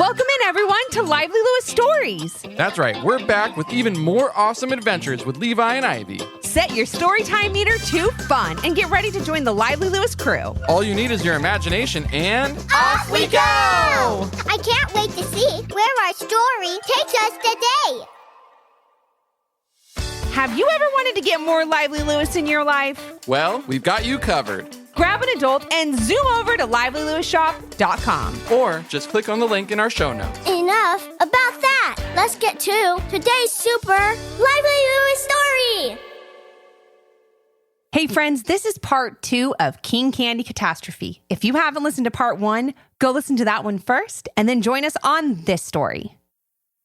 Welcome in, everyone, to Lively Lewis Stories. That's right, we're back with even more awesome adventures with Levi and Ivy. Set your storytime meter to fun and get ready to join the Lively Lewis crew. All you need is your imagination and... Off we go! I can't wait to see where our story takes us today. Have you ever wanted to get more Lively Lewis in your life? Well, we've got you covered. Grab an adult and zoom over to livelylewisshop.com. Or just click on the link in our show notes. Enough about that. Let's get to today's super Lively Lewis story. Hey friends, this is part 2 of King Candy Catastrophe. If you haven't listened to part 1, go listen to that one first and then join us on this story.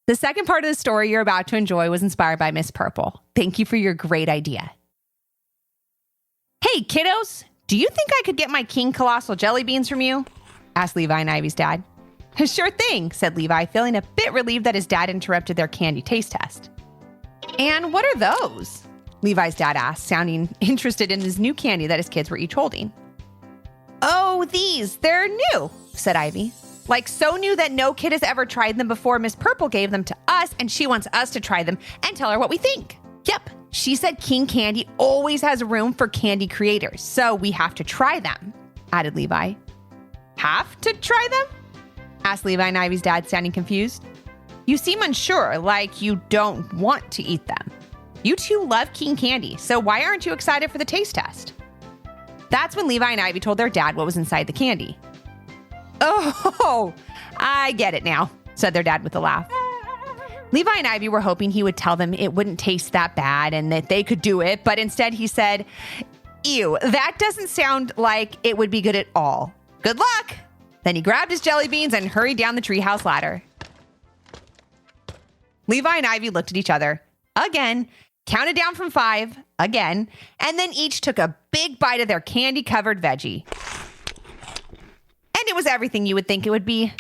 The second part of the story you're about to enjoy was inspired by Miss Purple. Thank you for your great idea. Hey kiddos, do you think I could get my King Colossal jelly beans from you? Asked Levi and Ivy's dad. Sure thing, said Levi, feeling a bit relieved that his dad interrupted their candy taste test. And what are those? Levi's dad asked, sounding interested in his new candy that his kids were each holding. Oh, these, they're new, said Ivy. Like so new that no kid has ever tried them before. Miss Purple gave them to us and she wants us to try them and tell her what we think. Yep, she said King Candy always has room for candy creators, so we have to try them, added Levi. Have to try them? Asked Levi and Ivy's dad, sounding confused. You seem unsure, like you don't want to eat them. You two love King Candy, so why aren't you excited for the taste test? That's when Levi and Ivy told their dad what was inside the candy. Oh, I get it now, said their dad with a laugh. Levi and Ivy were hoping he would tell them it wouldn't taste that bad and that they could do it, but instead he said, ew, that doesn't sound like it would be good at all. Good luck! Then he grabbed his jelly beans and hurried down the treehouse ladder. Levi and Ivy looked at each other, again, counted down from 5, again, and then each took a big bite of their candy-covered veggie. And it was everything you would think it would be.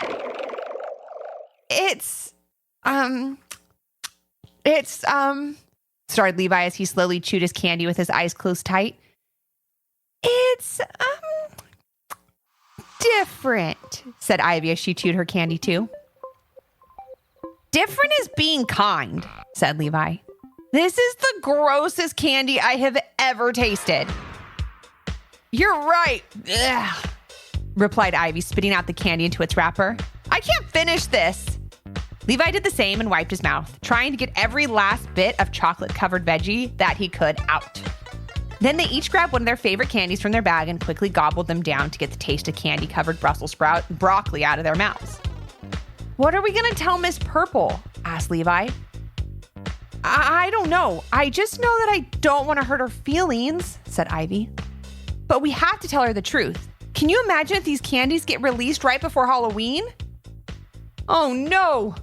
Started Levi as he slowly chewed his candy with his eyes closed tight. It's, different, said Ivy as she chewed her candy too. Different is being kind, said Levi. This is the grossest candy I have ever tasted. You're right, ugh, replied Ivy, spitting out the candy into its wrapper. I can't finish this. Levi did the same and wiped his mouth, trying to get every last bit of chocolate-covered veggie that he could out. Then they each grabbed one of their favorite candies from their bag and quickly gobbled them down to get the taste of candy-covered Brussels sprout and broccoli out of their mouths. What are we going to tell Miss Purple? Asked Levi. I don't know. I just know that I don't want to hurt her feelings, said Ivy. But we have to tell her the truth. Can you imagine if these candies get released right before Halloween? Oh no!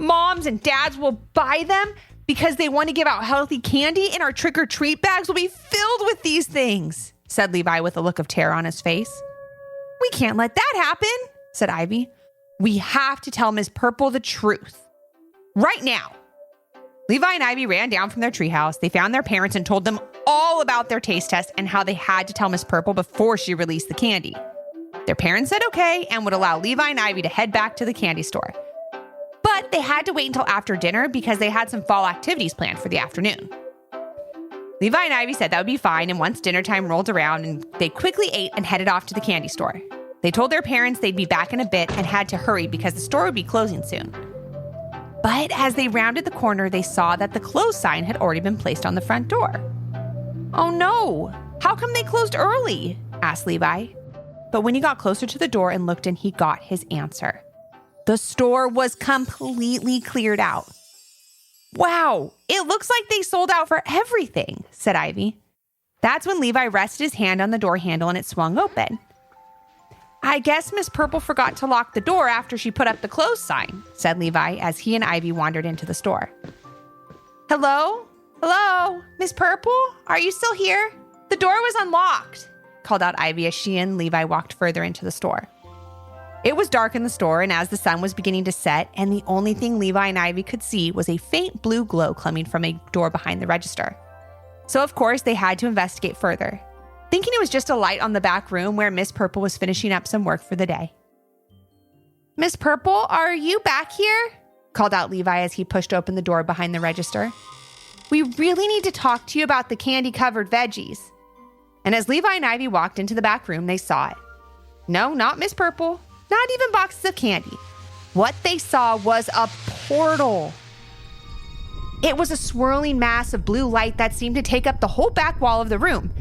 Moms and dads will buy them because they want to give out healthy candy and our trick-or-treat bags will be filled with these things, said Levi with a look of terror on his face. We can't let that happen, said Ivy. We have to tell Miss Purple the truth. Right now. Levi and Ivy ran down from their treehouse. They found their parents and told them all about their taste test and how they had to tell Miss Purple before she released the candy. Their parents said okay and would allow Levi and Ivy to head back to the candy store. But they had to wait until after dinner because they had some fall activities planned for the afternoon. Levi and Ivy said that would be fine, and once dinner time rolled around, and they quickly ate and headed off to the candy store. They told their parents they'd be back in a bit and had to hurry because the store would be closing soon. But as they rounded the corner, they saw that the close sign had already been placed on the front door. Oh no, how come they closed early? Asked Levi. But when he got closer to the door and looked in, he got his answer. The store was completely cleared out. Wow, it looks like they sold out for everything, said Ivy. That's when Levi rested his hand on the door handle and it swung open. I guess Miss Purple forgot to lock the door after she put up the close sign, said Levi as he and Ivy wandered into the store. Hello? Hello? Miss Purple? Are you still here? The door was unlocked, called out Ivy as she and Levi walked further into the store. It was dark in the store, and as the sun was beginning to set, and the only thing Levi and Ivy could see was a faint blue glow coming from a door behind the register. So, of course, they had to investigate further, thinking it was just a light on the back room where Miss Purple was finishing up some work for the day. Miss Purple, are you back here? Called out Levi as he pushed open the door behind the register. We really need to talk to you about the candy-covered veggies. And as Levi and Ivy walked into the back room, they saw it. No, not Miss Purple. Not even boxes of candy. What they saw was a portal. It was a swirling mass of blue light that seemed to take up the whole back wall of the room,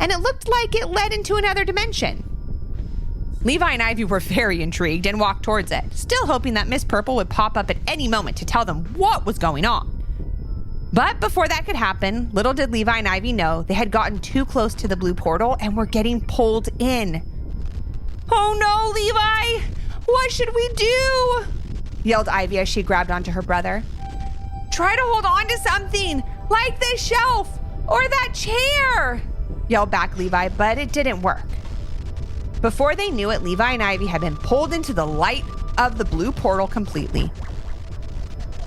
and it looked like it led into another dimension. Levi and Ivy were very intrigued and walked towards it, still hoping that Miss Purple would pop up at any moment to tell them what was going on. But before that could happen, little did Levi and Ivy know they had gotten too close to the blue portal and were getting pulled in. Oh no, Levi! What should we do? Yelled Ivy as she grabbed onto her brother. Try to hold on to something, like this shelf or that chair, yelled back Levi, but it didn't work. Before they knew it, Levi and Ivy had been pulled into the light of the blue portal completely.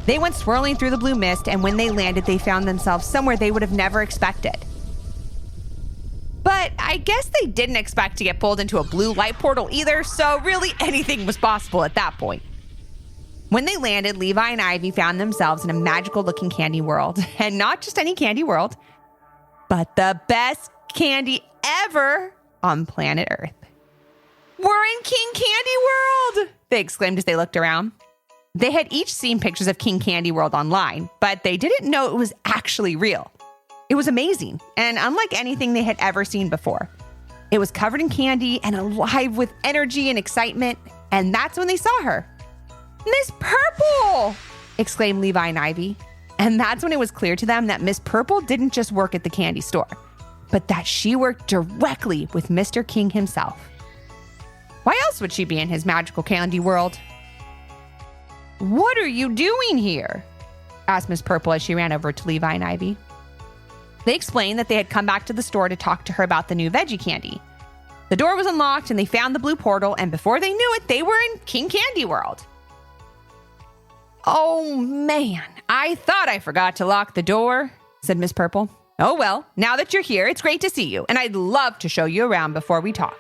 They went swirling through the blue mist, and when they landed, they found themselves somewhere they would have never expected. But I guess they didn't expect to get pulled into a blue light portal either, so really anything was possible at that point. When they landed, Levi and Ivy found themselves in a magical-looking candy world. And not just any candy world, but the best candy ever on planet Earth. We're in King Candy World! They exclaimed as they looked around. They had each seen pictures of King Candy World online, but they didn't know it was actually real. It was amazing and unlike anything they had ever seen before. It was covered in candy and alive with energy and excitement, and that's when they saw her. Miss Purple! Exclaimed Levi and Ivy. And that's when it was clear to them that Miss Purple didn't just work at the candy store, but that she worked directly with Mr. King himself. Why else would she be in his magical candy world? What are you doing here? Asked Miss Purple as she ran over to Levi and Ivy. They explained that they had come back to the store to talk to her about the new veggie candy. The door was unlocked and they found the blue portal, and before they knew it, they were in King Candy World. Oh man, I thought I forgot to lock the door, said Miss Purple. Oh well, now that you're here, it's great to see you, and I'd love to show you around before we talk.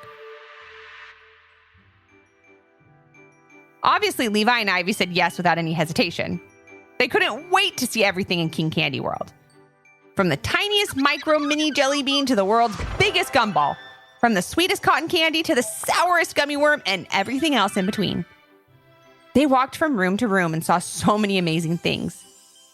Obviously, Levi and Ivy said yes without any hesitation. They couldn't wait to see everything in King Candy World. From the tiniest micro mini jelly bean to the world's biggest gumball. From the sweetest cotton candy to the sourest gummy worm and everything else in between. They walked from room to room and saw so many amazing things.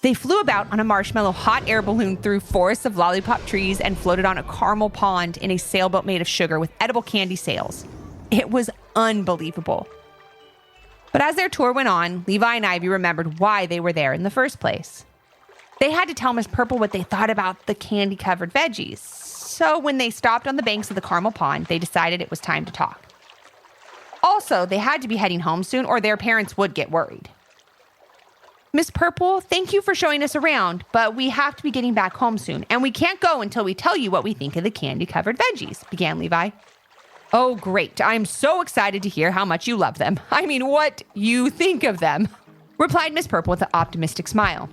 They flew about on a marshmallow hot air balloon through forests of lollipop trees and floated on a caramel pond in a sailboat made of sugar with edible candy sails. It was unbelievable. But as their tour went on, Levi and Ivy remembered why they were there in the first place. They had to tell Miss Purple what they thought about the candy-covered veggies. So when they stopped on the banks of the caramel pond, they decided it was time to talk. Also, they had to be heading home soon or their parents would get worried. Miss Purple, thank you for showing us around, but we have to be getting back home soon, and we can't go until we tell you what we think of the candy-covered veggies, began Levi. Oh, great. I'm so excited to hear how much you love them. I mean, what you think of them, replied Miss Purple with an optimistic smile.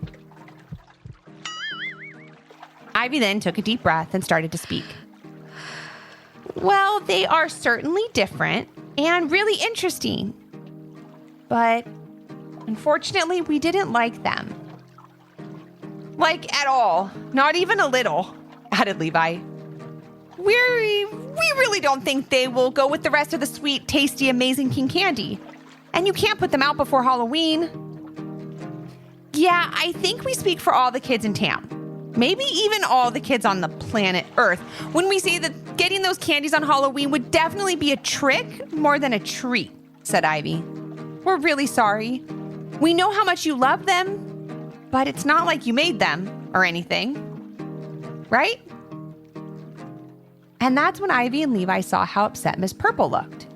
Ivy then took a deep breath and started to speak. Well, they are certainly different and really interesting, but unfortunately, we didn't like them. Like at all, not even a little, added Levi. We really don't think they will go with the rest of the sweet, tasty, amazing King Candy. And you can't put them out before Halloween. Yeah, I think we speak for all the kids in town. Maybe even all the kids on the planet Earth when we say that getting those candies on Halloween would definitely be a trick more than a treat, said Ivy. We're really sorry. We know how much you love them, but it's not like you made them or anything. Right? And that's when Ivy and Levi saw how upset Miss Purple looked.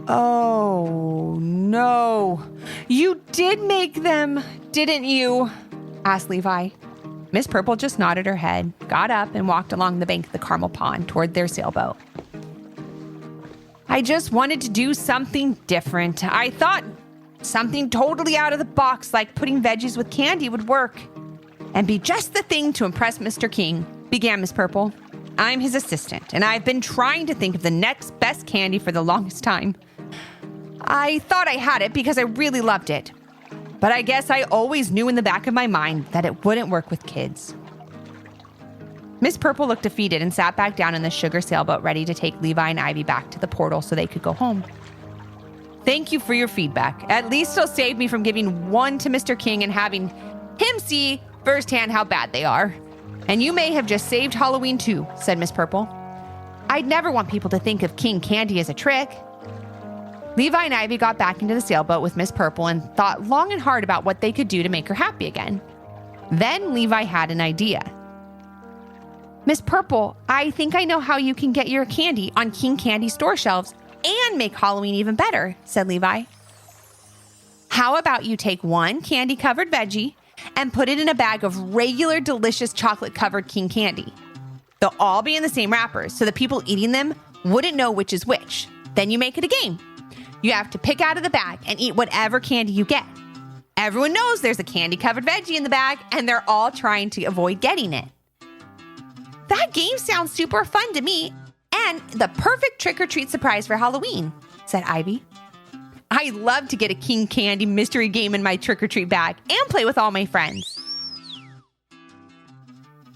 Oh, no. You did make them, didn't you? Asked Levi. Miss Purple just nodded her head, got up, and walked along the bank of the caramel pond toward their sailboat. I just wanted to do something different. I thought something totally out of the box, like putting veggies with candy, would work and be just the thing to impress Mr. King, began Miss Purple. I'm his assistant, and I've been trying to think of the next best candy for the longest time. I thought I had it because I really loved it. But I guess I always knew in the back of my mind that it wouldn't work with kids. Miss Purple looked defeated and sat back down in the sugar sailboat ready to take Levi and Ivy back to the portal so they could go home. Thank you for your feedback. At least it'll save me from giving one to Mr. King and having him see firsthand how bad they are. And you may have just saved Halloween too, said Miss Purple. I'd never want people to think of King Candy as a trick. Levi and Ivy got back into the sailboat with Miss Purple and thought long and hard about what they could do to make her happy again. Then Levi had an idea. Miss Purple, I think I know how you can get your candy on King Candy store shelves and make Halloween even better, said Levi. How about you take one candy-covered veggie and put it in a bag of regular, delicious chocolate-covered King Candy. They'll all be in the same wrappers, so the people eating them wouldn't know which is which. Then you make it a game. You have to pick out of the bag and eat whatever candy you get. Everyone knows there's a candy-covered veggie in the bag, and they're all trying to avoid getting it. That game sounds super fun to me, and the perfect trick-or-treat surprise for Halloween, said Ivy. I love to get a King Candy mystery game in my trick-or-treat bag and play with all my friends.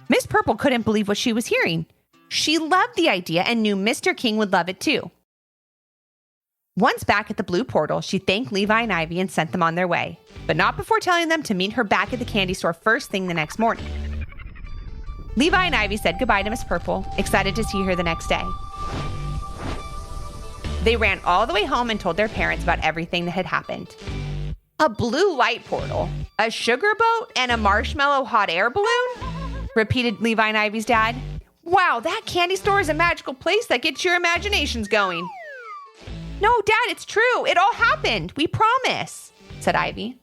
Miss Purple couldn't believe what she was hearing. She loved the idea and knew Mr. King would love it too. Once back at the blue portal, she thanked Levi and Ivy and sent them on their way, but not before telling them to meet her back at the candy store first thing the next morning. Levi and Ivy said goodbye to Miss Purple, excited to see her the next day. They ran all the way home and told their parents about everything that had happened. A blue light portal, a sugar boat, and a marshmallow hot air balloon? Repeated Levi and Ivy's dad. Wow, that candy store is a magical place that gets your imaginations going. No, Dad, it's true. It all happened. We promise, said Ivy.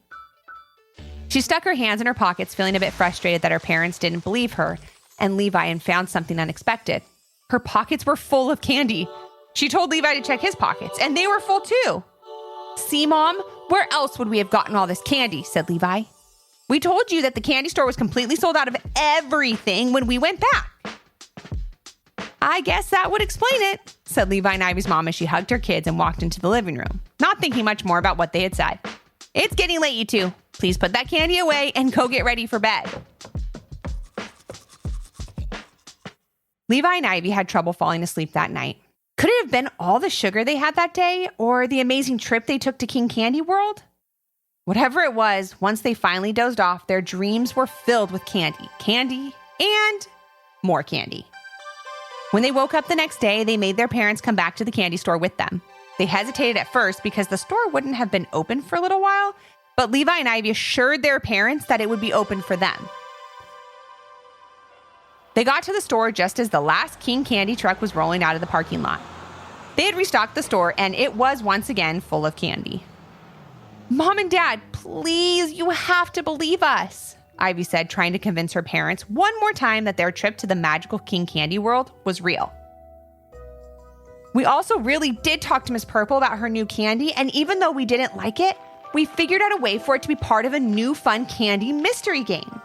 She stuck her hands in her pockets, feeling a bit frustrated that her parents didn't believe her and Levi and found something unexpected. Her pockets were full of candy. She told Levi to check his pockets, and they were full too. See, Mom, where else would we have gotten all this candy, said Levi. We told you that the candy store was completely sold out of everything when we went back. I guess that would explain it, said Levi and Ivy's mom as she hugged her kids and walked into the living room, not thinking much more about what they had said. It's getting late, you two. Please put that candy away and go get ready for bed. Levi and Ivy had trouble falling asleep that night. Could it have been all the sugar they had that day or the amazing trip they took to King Candy World? Whatever it was, once they finally dozed off, their dreams were filled with candy, and more candy. When they woke up the next day, they made their parents come back to the candy store with them. They hesitated at first because the store wouldn't have been open for a little while, but Levi and Ivy assured their parents that it would be open for them. They got to the store just as the last King Candy truck was rolling out of the parking lot. They had restocked the store, and it was once again full of candy. Mom and Dad, please, you have to believe us, Ivy said, trying to convince her parents one more time that their trip to the magical King Candy World was real. We also really did talk to Miss Purple about her new candy, and even though we didn't like it, we figured out a way for it to be part of a new fun candy mystery game.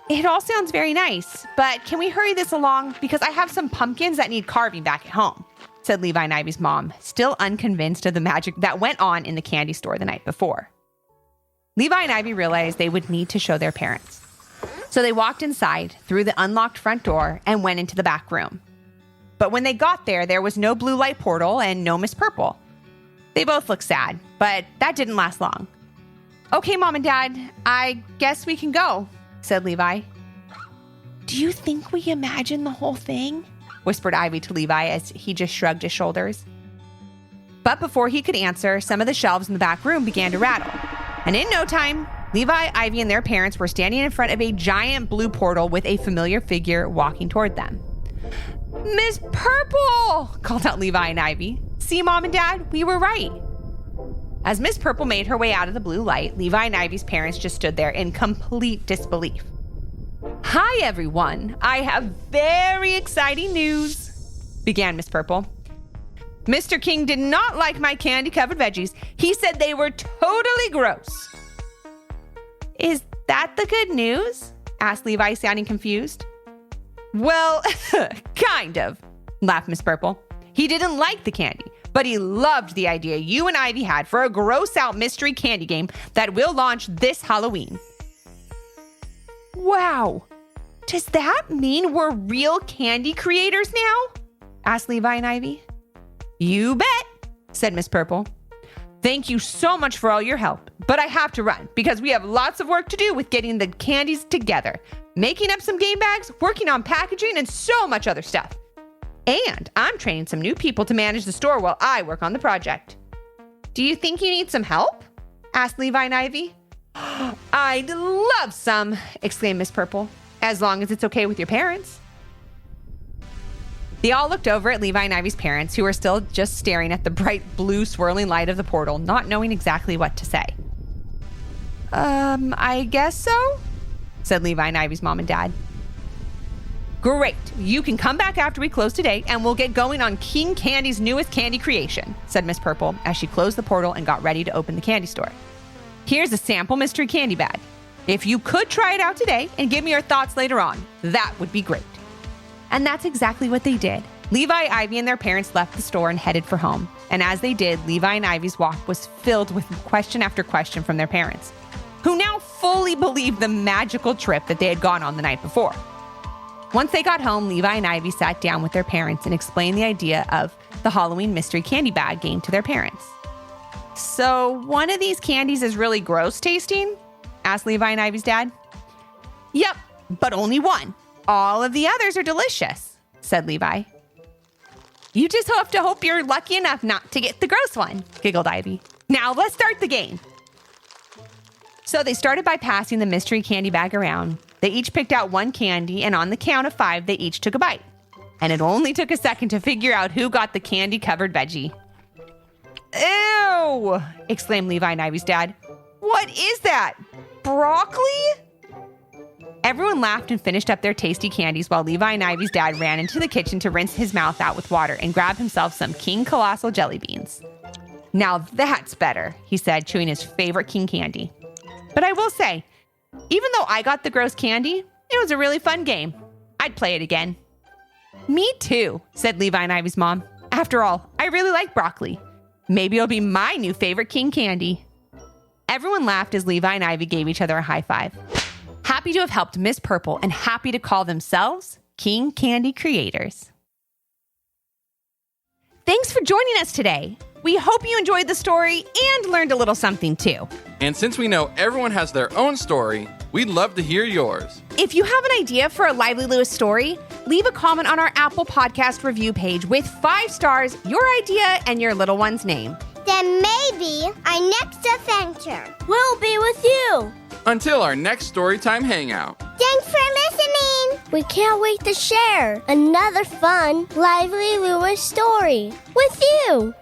It all sounds very nice, but can we hurry this along? Because I have some pumpkins that need carving back at home, said Levi and Ivy's mom, still unconvinced of the magic that went on in the candy store the night before. Levi and Ivy realized they would need to show their parents. So they walked inside through the unlocked front door and went into the back room. But when they got there, there was no blue light portal and no Miss Purple. They both looked sad, but that didn't last long. Okay, Mom and Dad, I guess we can go, said Levi. Do you think we imagined the whole thing? Whispered Ivy to Levi as he just shrugged his shoulders. But before he could answer, some of the shelves in the back room began to rattle. And in no time, Levi, Ivy, and their parents were standing in front of a giant blue portal with a familiar figure walking toward them. Miss Purple, called out Levi and Ivy. See, Mom and Dad, we were right. As Miss Purple made her way out of the blue light, Levi and Ivy's parents just stood there in complete disbelief. Hi, everyone. I have very exciting news, began Miss Purple. Mr. King did not like my candy-covered veggies. He said they were totally gross. Is that the good news? Asked Levi, sounding confused. Well, kind of, laughed Miss Purple. He didn't like the candy, but he loved the idea you and Ivy had for a gross-out mystery candy game that will launch this Halloween. Wow, does that mean we're real candy creators now? Asked Levi and Ivy. You bet, said Miss Purple. Thank you so much for all your help, but I have to run because we have lots of work to do with getting the candies together, making up some game bags, working on packaging, and so much other stuff. And I'm training some new people to manage the store while I work on the project. Do you think you need some help? Asked Levi and Ivy. I'd love some, exclaimed Miss Purple, as long as it's okay with your parents. They all looked over at Levi and Ivy's parents, who were still just staring at the bright blue swirling light of the portal, not knowing exactly what to say. I guess so, said Levi and Ivy's mom and dad. Great, you can come back after we close today and we'll get going on King Candy's newest candy creation, said Miss Purple as she closed the portal and got ready to open the candy store. Here's a sample mystery candy bag. If you could try it out today and give me your thoughts later on, that would be great. And that's exactly what they did. Levi, Ivy, and their parents left the store and headed for home. And as they did, Levi and Ivy's walk was filled with question after question from their parents, who now fully believed the magical trip that they had gone on the night before. Once they got home, Levi and Ivy sat down with their parents and explained the idea of the Halloween mystery candy bag game to their parents. So one of these candies is really gross tasting? Asked Levi and Ivy's dad. Yep, but only one. All of the others are delicious, said Levi. You just have to hope you're lucky enough not to get the gross one, giggled Ivy. Now let's start the game. So they started by passing the mystery candy bag around. They each picked out one candy, and on the count of 5, they each took a bite. And it only took a second to figure out who got the candy-covered veggie. Ew! Exclaimed Levi and Ivy's dad. What is that? Broccoli? Everyone laughed and finished up their tasty candies while Levi and Ivy's dad ran into the kitchen to rinse his mouth out with water and grab himself some King Colossal jelly beans. Now that's better, he said, chewing his favorite King candy. But I will say, even though I got the gross candy, it was a really fun game. I'd play it again. Me too, said Levi and Ivy's mom. After all, I really like broccoli. Maybe it'll be my new favorite King candy. Everyone laughed as Levi and Ivy gave each other a high five. Happy to have helped Miss Purple and happy to call themselves King Candy Creators. Thanks for joining us today. We hope you enjoyed the story and learned a little something too. And since we know everyone has their own story, we'd love to hear yours. If you have an idea for a Lively Lewis story, leave a comment on our Apple Podcast review page with 5 stars, your idea, and your little one's name. Then maybe our next adventure will be with you. Until our next Storytime Hangout. Thanks for listening. We can't wait to share another fun Lively Lewis story with you.